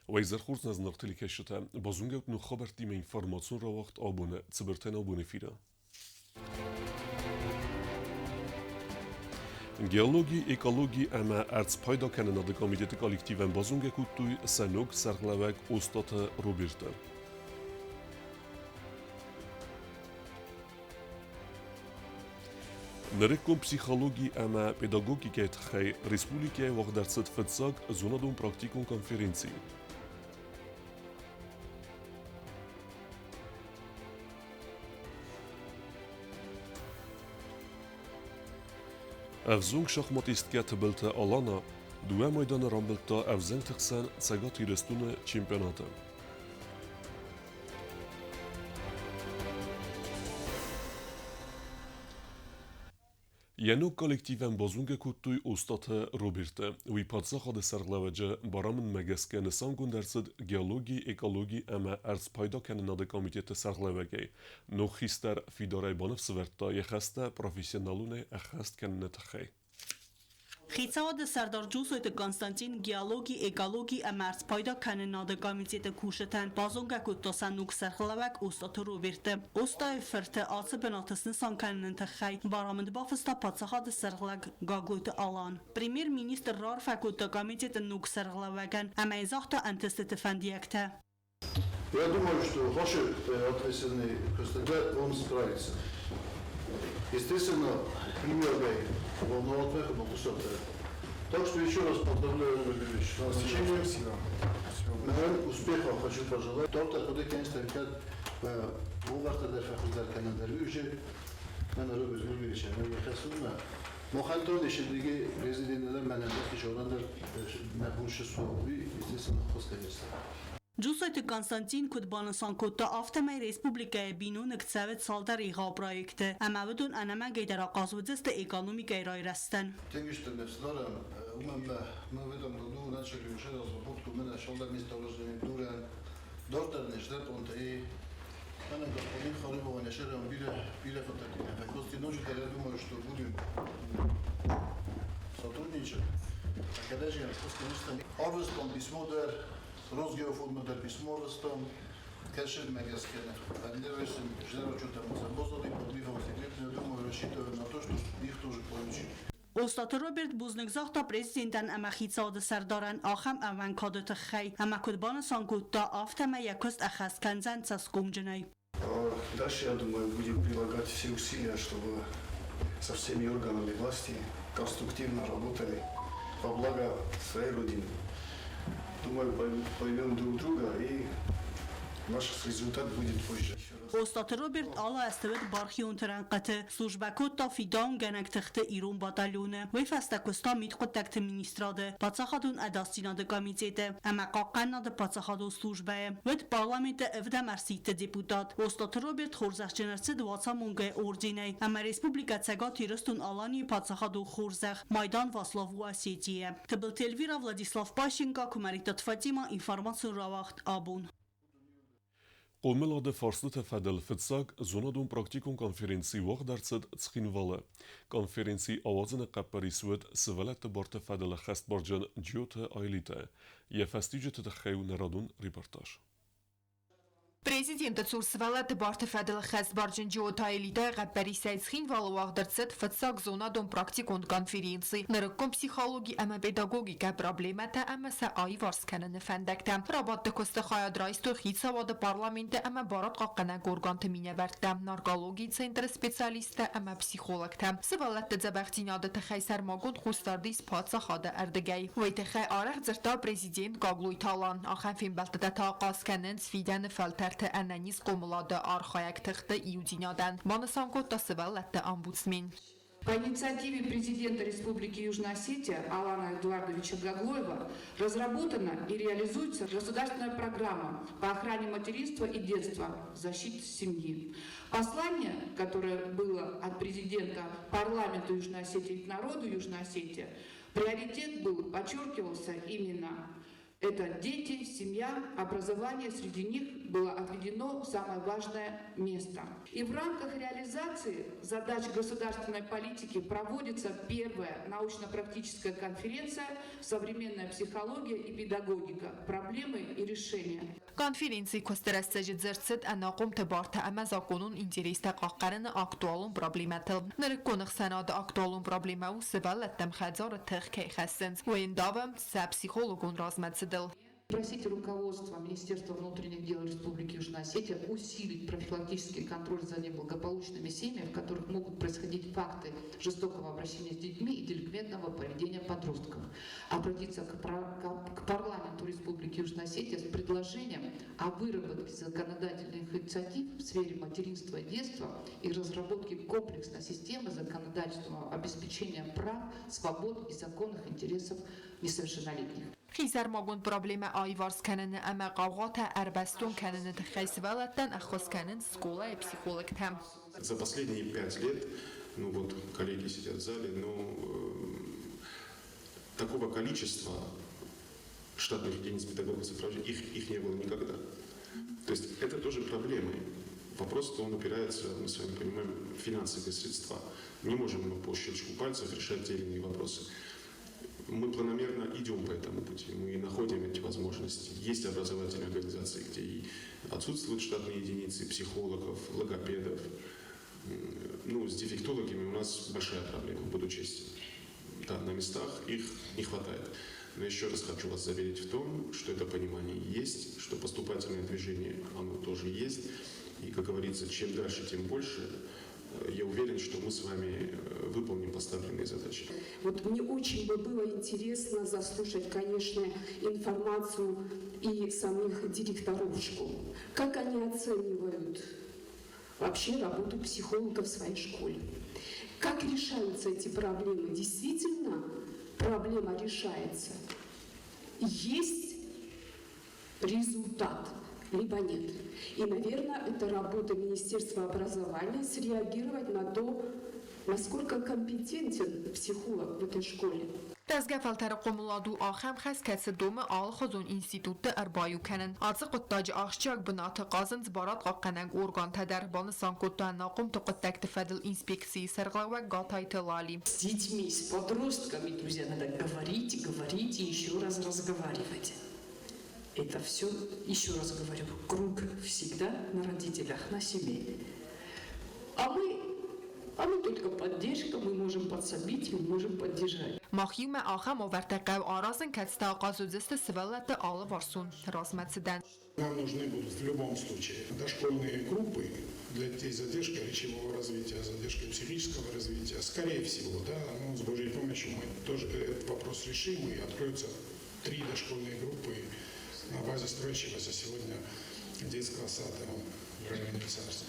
ويزر خورز نز نقطة لكشتا بازونجوت نو خبر ديما انفورماسيون را وقت آبونه تبرتين آبونه فيرا Geologi, ekologi ama arts payda kanınadı komiteti kolektiven bazunge kuttuy sanok sarglavak ostatı Roberta. Nërëkum psichologi ama pedagogike të khej Respublike vëgdarësët fëtsak zonadun praktikun konferenci. Avzung şahmatistke të bëlte alana, duhe majdanë rambëlta avzeng të kësan cagat i restune çempionate. Jenuk kolektiven bazunge kuttuj ustatë Roberte, u i patsaha dhe sarglavëgjë baramën me geske në sangun dërësët geologi, ekologi ama arts payda kanına dhe komitete sarglavëgej. No khister fidare banëf sëverta je khasta profesionalune e khast kanına të khej. Խիցավադը սարդարջուսոյտը Կոնստանտին գեալոգի, էկալոգի ամարց պայդա կանենադը կամիցետը կուշըտան բազոնգա կուտոսան նուք սարխլավակ ուստատը Ռոբերտը ուստայ ֆրտը ացը բնատսնի սանկանն ընթխայ բարամընդ բավստա պացախադը սարխլակ գագույտը ալան Պրեմիեր մինիստր ռար ֆակուտը կամիցետը նուք սարխլավական ամայզախտը անտստը фандиакта. Я думаю, что ваши ответственные представители, он справится. Естественно, пример Гай, волновал ответ, но кусок-то. Так что еще раз поздравляю, Владимирович, с назначением. Наверное, успехов хочу пожелать. Торта, куда, конечно, как в варта дерфахуздар канадарюже, мен Роберт Владимирович, я хасуна. Мохантон еще другие президенты, мен еще журналдар на бунше суови, естественно, хоскается. Ջուսոյտը Կոնստանտին Կուտբանասան կոտը ավտամայ Ռեսպուբլիկայ բինու նկցավետ սալդար իղա պրոյեկտը, ամավդուն անամա գեյդարակազվծստը էկոնոմիկայ ռայրաստան։ Тengişte nefslarım, мы в этом году начали уже разработку, мы нашли месторождение Дурян, доктор Неждат, он и она господин Харибова Нешером били фотографии. В кости ночи, я думаю, что будем сотрудничать. А когда же я просто Арвестон письмо Rozgeoformada pismo rostam, кэшер мегаскена. Планировали, ждали, что там заботили, подвигал секретно, я думаю, рассчитываю на то, что их тоже получим. Ուստատը Ռոբերտ Բուզնգզախտա պրեզիդենտան ամախիցադը սարդարան ախամ ավան կադոթը խայ, ամակուդբանը սանկուտта ավտամա якост ахасканзан цаскумджинай. Дальше, я думаю, будем прилагать все усилия, чтобы со всеми органами власти конструктивно работали во благо своей родины. Думаю, поймем друг друга, и наш результат будет позже. Ուստատը Ռոբերտ ալա աստվետ բարխի ունտրան qatı службակոտ та фидан գանակտղտը իրուն բատալյոնը վեյֆաստակոստա միտխոտակտը մինիստրադը բացախադուն ադաստինադը կամիցետը ամակաղկանադը բացախադու службայը վետ պարլամենտը evdամարսիտը դեպուտատ ուստատը Ռոբերտ խորզախջենարցը դվացամունգը օրդինայ ամա ռեսպուբլիկա ցագատ իրստուն ալանի բացախադու խորզախ Майдан Վասլավ Ուասիետիը Տբլտելվիրա Վլադիսլավ Պաշենկա Կումարիտա Տֆատիմա ինֆորմացիոն ռավախտ աբուն Qo'milada Forslıta Fadel Fitsak zonadun praktikun konferensi vaqdartsad tsxinvala. Konferensi avazını qappari suet sivalat borta Fadel khast borjan Jyota Ailita. Yefastijete de khayu naradun reportaj. Президент Цурсвалат Бартефадел Хасбарджин Джиотайлида Габбари Сайцхин Валуагдерцет Фатсак Зонадон практикон конференции Нараком психологи ама педагогика проблемата ама са айварсканын фандакта Рабатта Костахая Драйсто Хитсавада парламенте ама барат қаққана горганты миневерта Наркологи центр специалиста ама психологта Свалат Дзабахтинада Тахайсар Магун Хустардис Патсахада Ардагай Вайтахай Арах Зерта президент Гаглуй Талан Ахафин Балтада Тaqaskанын Сфидан Фалтар أنانيس قوملادا أرخايك تخت إيودينادان بانسانكو تسوالت أمبودسمين. По инициативе президента Республики Южная Осетия Алана Эдуардовича Гаглоева разработана и реализуется государственная программа по охране материнства и детства, защите семьи. Послание, которое было от президента парламенту Южной Осетии к народу Южной Осетии, приоритет был, подчеркивался именно Это дети, семья, образование, среди них было отведено самое важное место. И в рамках реализации задач государственной политики проводится первая научно-практическая конференция «Современная психология и педагогика. Проблемы и решения». Konferensi көстөрәсәҗит зәрсет анақом тәбарта амазаконун интереста қаққарыны актуалун проблематыл. Нырык конық санады актуалун проблемау сыбалаттам хадзары тәхкей хәссенс. Уендавам са психологун размәтсидил. Просить руководство Министерства внутренних дел Республики Южная Осетия усилить профилактический контроль за неблагополучными семьями, в которых могут происходить факты жестокого обращения с детьми и деликвентного поведения подростков. Обратиться к парламенту Республики Южная Осетия с предложением о выработке законодательных инициатив в сфере материнства и детства и разработке комплексной системы законодательного обеспечения прав, свобод и законных интересов несовершеннолетних. خیزر ماگون پرابلم آیوارس کنن اما قاوات اربستون کنن تخیص ولتن اخوز کنن سکولا پسیخولوگ تم. За последние 5 лет, ну вот коллеги сидят в зале, но такого количества штатных единиц педагогов сопровождения их не было никогда. То есть это тоже проблемы. Вопрос, что он упирается, мы с вами понимаем, в финансовые средства. Не можем мы по щелчку пальцев решать те или иные вопросы. Мы планомерно идем по этому пути, мы находим эти возможности. Есть образовательные организации, где и отсутствуют штатные единицы психологов, логопедов. Ну, с дефектологами у нас большая проблема, буду честен. Да, на местах их не хватает. Но еще раз хочу вас заверить в том, что это понимание есть, что поступательное движение, оно тоже есть. И, как говорится, чем дальше, тем больше. Я уверен, что мы с вами выполним поставленные задачи. Вот мне очень бы было интересно заслушать, конечно, информацию и самих директоров школ. Как они оценивают вообще работу психолога в своей школе? Как решаются эти проблемы? Действительно, проблема решается. Есть результат, либо нет. И, наверное, это работа Министерства образования среагировать на то, насколько компетентен психолог в этой школе. دزگفلتر قمولادو آخم خست کس دوم آل خزون انستیتوت اربایو کنن. آزق قطاج آخشاق بنات قازن زبارات قاقنگ ارگان تدر بانسان قطا ناقم تقطک تفدل инспекции سرغلوك гатай телали. С детьми, с подростками, друзья, надо говорить и еще раз разговаривать. Это все, еще раз говорю, круг всегда на родителях, на семье. А мы только поддержка, мы можем подсобить, мы можем поддержать. ماخیوم آخم آورتقه و آرازن کتستا قازوزست سوالت آل وارسون رازمتسدن. Нам нужны будут в любом случае дошкольные группы для детей с задержкой речевого развития, задержкой психического развития. Скорее всего, да, с Божьей помощью мы тоже этот вопрос решим, и откроются 3 дошкольные группы на базе строящегося сегодня детского сада в районе Царства.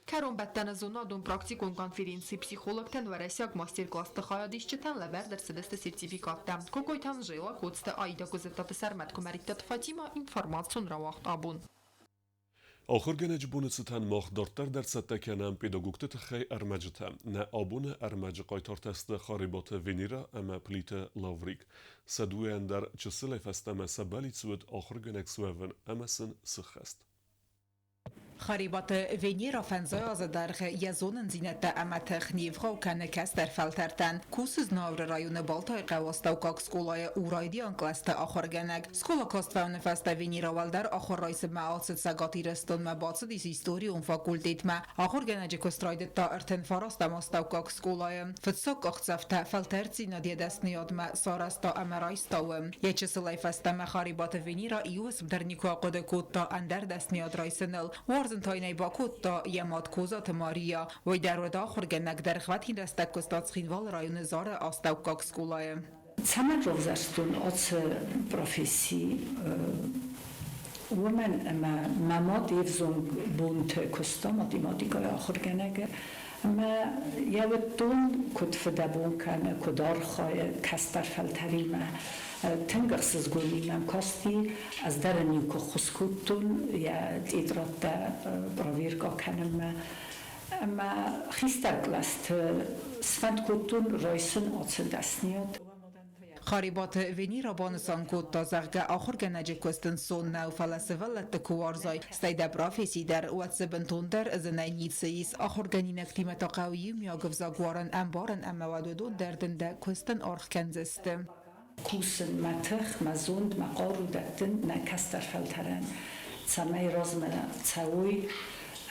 کرون بدتن زونادون پراکتیکون کنفرانسی پسیخولوگتن و رسیاق ماستر کلاس تخایدیشچتن لبر در سدست سرتیفیکاتتن کوکویتان جیلا کودست آیدا گزتات سرمت کمریتات فاتیما اینفورماسیون را وقت آبون. آخر گنج بونستان ماخ دارتر در ستکنم پیداگوکت خی ارمجتم نه آبون ارمج قایتار تست خاربات وینیرا اما پلیت لاوریک سدوین در چسل فستم سبالی سود آخر گنج سوون امسن سخست. خریبات وینیرا فنزای آزادرخ یزونن زینت امتخ نیوخا و کنکست در فلترتن کوسز ناور رایون بالتای قواستا و کاک سکولای اورایدی انکلست آخر گنگ سکولا کاست و نفست وینیرا والدر آخر رایس معاصد سگاتی رستون مباصد ایس هیستوریون فاکولتیت ما آخر گنج کستراید تا ارتن فاراست ماستا و کاک سکولای فتساک اختصفت فلترتی ندیه دست نیاد ما سارستا امرایستاوم یه چسلای فستم خریبات وینیرا ایوس در نیکوا قد کود تا اندر دست نیاد رایسنل تاینای باکوت تا یماد کوزات ماریا و در ودا خورگنگ در خواهد دستک کستات خینوال رایون زار آستاو کاک سکولای. Цамар розарстун оц профессии ومن ماماد يفزون بونت كوستا ماتيماتيكا آخر گنگه اما یادتون کد فدابون کنه کدار خواهی کستر فلتریم تنگرسز گوییم کاستی از در نیوکو خسکوتون یا ایدرات براویرگا کنم اما خیستر گلست سفند کتون رایسن آتسن دست نیاد خریبات وینی را بانسان کود تا زغگه آخر گنج کستن سون نو فلسفه لط کوارزای استیده برافیسی در واتس بنتون در ازنای نیتسیس آخر گنی نکتیمه تا قویم یا گفزاگوارن امبارن اموادودون دردن ده کستن آرخ کنزسته. Kusen matach, mazund, maqarudatten, nakastar faltaran, samay rozmana, tsawi,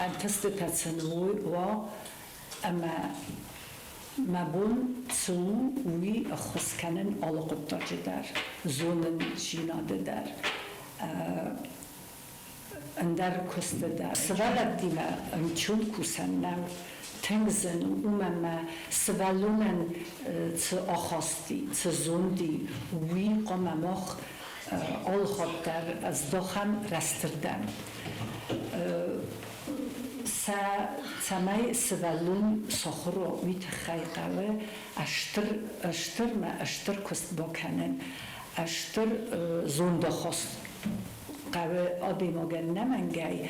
anteste tatsanui, wa, ama mabun, tsu, ui, khuskanen, alaqottaje dar, zonen, jinade dar, andar kuste dar. Svaladima, chun kusan now, تنگزن اومم سوالونن ت آخاستی ت زوندی وی قمماخ آل خود در از داخم رستردن سمای سوالون سخرو وی تخیقه اشتر کست باکنن اشتر زونده خواست قوی آبی مگن نمنگی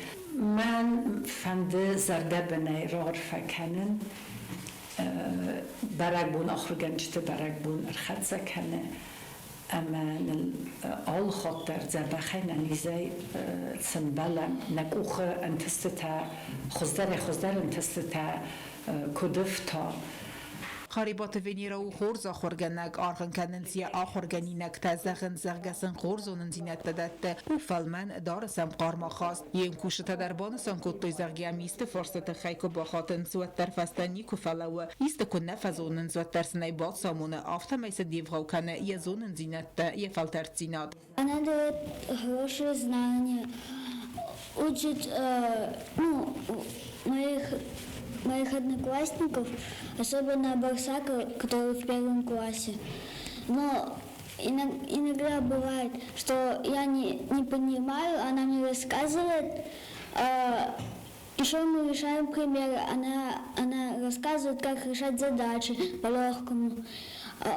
من فنده زرده بنای رار فکنن برگ بون آخر گنجت برگ بون ارخد زکنه اما آل خود در زربخی ننیزه سنبالم نکوخ انتست تا خزدر انتست تا کدف تا خریبات وینی را و خورز آخرگنگ آرخن کننزی آخرگنینک تزغن زغگسن خورزونن زینت دادت و فلمن دارسم قارما خواست یم کوشت در بانسان کتوی زغگی میست فرصت خیکو باخاتن سوت در فستانی کفلو ایست کن نفزونن زوت در سنای باد سامونه آفتا میس دیوغاو کنه یه زونن زینت یه فلتر زینات. Она дает хорошие знания, учит моих одноклассников, особенно Барсака, который в первом классе. Но иногда бывает, что я не понимаю, она мне рассказывает, еще мы решаем примеры, она рассказывает, как решать задачи по-легкому.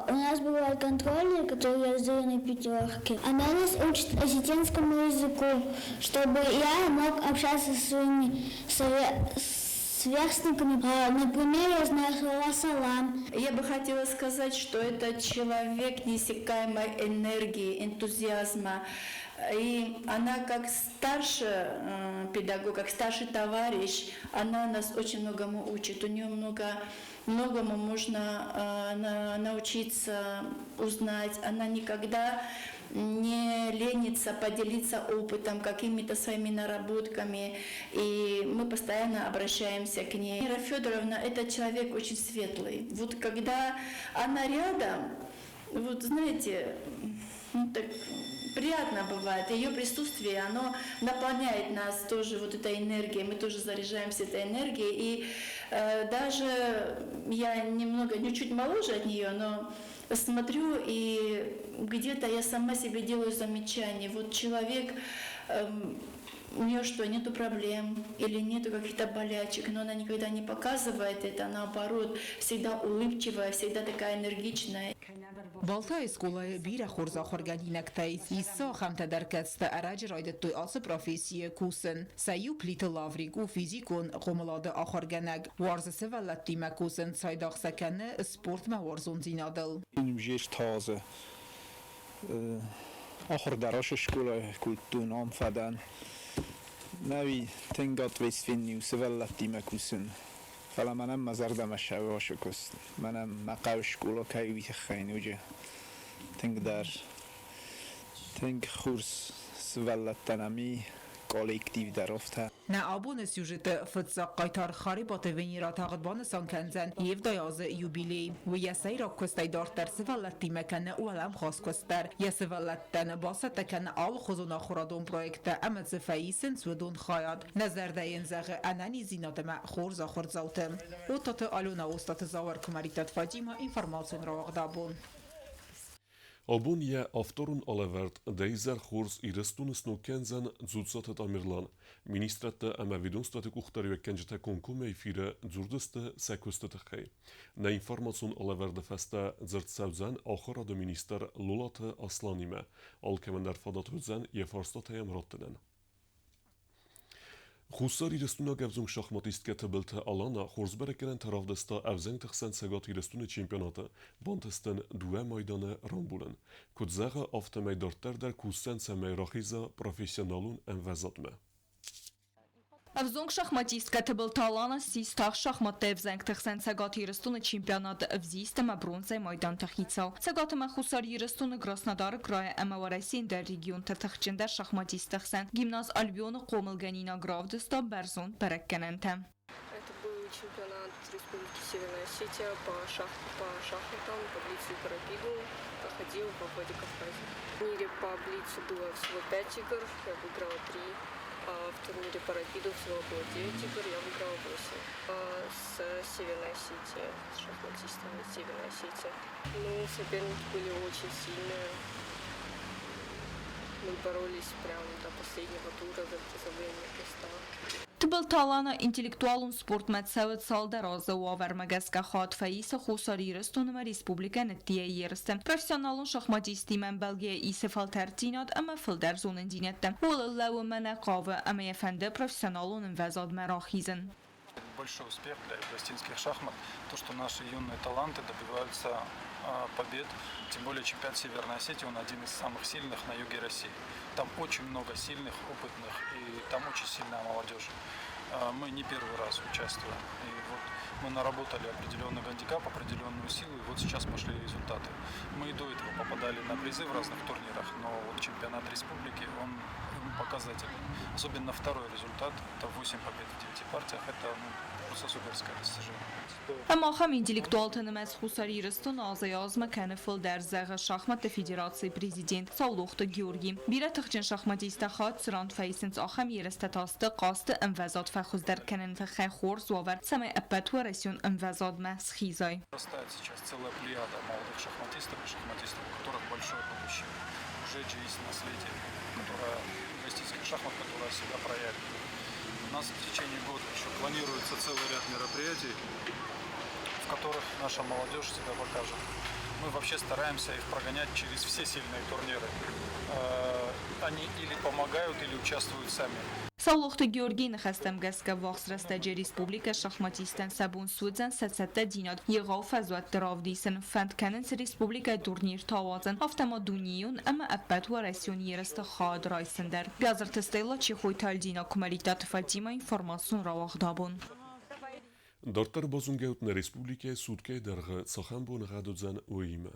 У нас бывают контрольные, которые я сдаю на пятерки. Она нас учит осетинскому языку, чтобы я мог общаться со своими сверстниками. Например, я знаю слова «салам». Я бы хотела сказать, что это человек неиссякаемой энергии, энтузиазма. И она как старший педагог, как старший товарищ, она нас очень многому учит. У нее многому можно научиться, узнать. Она никогда не ленится поделиться опытом, какими-то своими наработками, и мы постоянно обращаемся к ней. Ира Федоровна – это человек очень светлый. Вот когда она рядом, вот знаете, так приятно бывает. Ее присутствие, оно наполняет нас тоже вот этой энергией, мы тоже заряжаемся этой энергией, и даже я чуть моложе от нее, но смотрю, и где-то я сама себе делаю замечание. Вот человек, у нее что, нету проблем или нету каких-то болячек, но она никогда не показывает это, наоборот, всегда улыбчивая, всегда такая энергичная. بالتای اسکولای بیر خورز آخرگنینک تایسیسا خمت درکست اراج رایدت توی آس پروفیسی کوسن سیو پلیت لاوریگ و فیزیکون قملاد آخرگنگ وارز سولت تیمه کوسن سایداخ سکنه سپورت موارزون زینادل این جیش تازه آخر دراش اسکولای کلتون آم فدن نوی تنگات ویسفینی و سولت تیمه کوسن فلا منم مزردم شواشو کست منم مقاوش کولا کایوی خیلی وجه تنگ خورس سولتنمی کالکتیو درافته نه آبون سیوژت فتزاق قایتار خریبات وینی را تاقدبان سان کنزن یف دایاز یوبیلی و یسی را کستی دارت در سولتی مکنه و علم خاص کستر یا سولتن باست کنه آل خوزون آخورادون پرویکت امت زفاییسن سودون خواهد نظر داین زغ انانی زینات خورز آخورد زوتم و تات آلونا استات زاور کماریتت فاجیما اینفرماسیون را وقدابون Albanië aftorun alevert deizer khurs irestунës nuk kenzen zutsatet amirlan. Ministrat ama vidonstat kuhtarive kenjete konkume i fire zurdeste se kustet khej. Na informacion aleverde festa zert savzan akhara de minister Lulat Aslanime. Alkemender fadat hüzen ye farstat hem rottenen. Խուսար իրստունա գևզունգ շախմատիստ կետեբլթը Ալանա խորզբերեկեն թարավդստա ավզենք թխսեն սեգատ իրստունը չիմպիոնատը բանտստեն դուե մայդանը ռամբուլն կուտզեղը ավտեմեյ դորտերդեր կուսեն սեմեյ ռախիզը պրոֆեսիոնալուն ընվեզատմը Avzong шахматист Катебл Талана систах шахматев зенг тахсен цагат ирстуны чемпионат взистема бронзай майдан тахицал. Цагат махусар ирстуны Краснодар края Амаварасин der регион тахчинда шахматист тахсен. Гимназ Альбиона Комылганина Гравдеста Берзон Переккененте. Это был чемпионат Республики Северная Осетия по шахматам, по блицу и по рапиду. Проходил во Владикавказе. В мире по блицу было всего 5 игр, я выиграла 3. А в турнире по рапиду всего было 9 игр, я выиграла 8. С Северной Осетии, с шахматистами Северной Осетии. Ну, соперники были очень сильные. Мы боролись прямо до последнего тура за призовые места. Тбл Талана интеллектуалун спорт медсевет салдараза у авермагеска хат фаиса хусари рестунма республика неттия ерстем. Профессионалун шахматисти мен Belgiya исефал тертинат ама филдер зонен динеттем. Улаллау манакава ама ефенде профессионалун инвезад марахизен. Большой успех для палестинских шахмат, то, что наши юные таланты добиваются побед, тем более чемпионат Северной Осетии, он один из самых сильных на юге России. Там очень много сильных, опытных, и там очень сильная молодежь. Мы не первый раз участвуем, и вот мы наработали определенный гандикап, определенную силу, и вот сейчас пошли результаты. Мы и до этого попадали на призы в разных турнирах, но вот чемпионат республики, он показательный. Особенно второй результат, это 8 побед в 9 партиях, это просто суперское достижение. Ama xam intellektual tanımaz xusari ristun azayaz makanı filder zəğə şahmat federasiya prezident Savluqda Georgi. Bira tıxçın şahmatista xat sırant faysins axam yerəstə tastı qastı învəzat fəxuzder kənin fəxə xor zover səmə əbbət və rəsyon învəzat məsxizay. Растает сейчас целая плеяда молодых шахматистов и шахматистов, у которых большое будущее. Уже есть наследие, которое палестинских шахмат, которое себя проявит. У нас в течение года еще планируется целый ряд мероприятий, в которых наша молодежь себя покажет. Мы вообще стараемся их прогонять через все сильные турниры. Они или помогают, или участвуют сами. Savluqda Georgi nəxəstəm qəskə vaxsrəstəcə Respublika şahmatistən səbun sudzən sətsətdə dinat yığav fəzvət dravdiysin fəndkənin Respublika turnir tavazın haftama duniyun əmə əbbət və rəsyon yerəstə xad raysındər. Gazırtыстайла Чехой тальдина Кумалитат Фатима информацион равахдабун. Դորտեր բոզունգեուտն Ռեսպուբլիկայի սուտկե դերղը ծախամբուն ғադուձան ուիմը։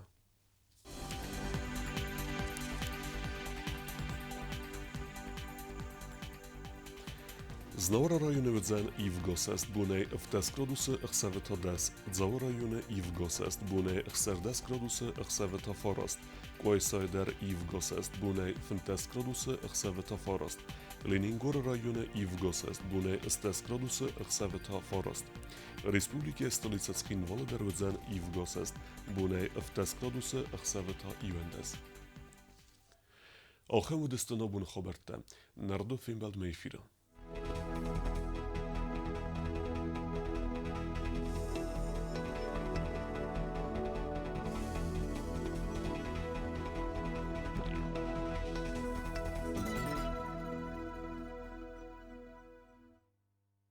Znova rajony wydzen Ivgosest bunej w teskrodusy chsevetodes, dzała rajony Ivgosest bunej chserdeskrodusy chsevetoforest, Koysayder Ivgosest bunej w teskrodusy chsevetoforest, Leningor rajony Ivgosest bunej steskrodusy chsevetoforest, Respublike stolice Skinwolder wydzen Ivgosest bunej w teskrodusy chsevetoivendes. Ochem udestano bun Hoberte, nardo Fimbald Mayfira.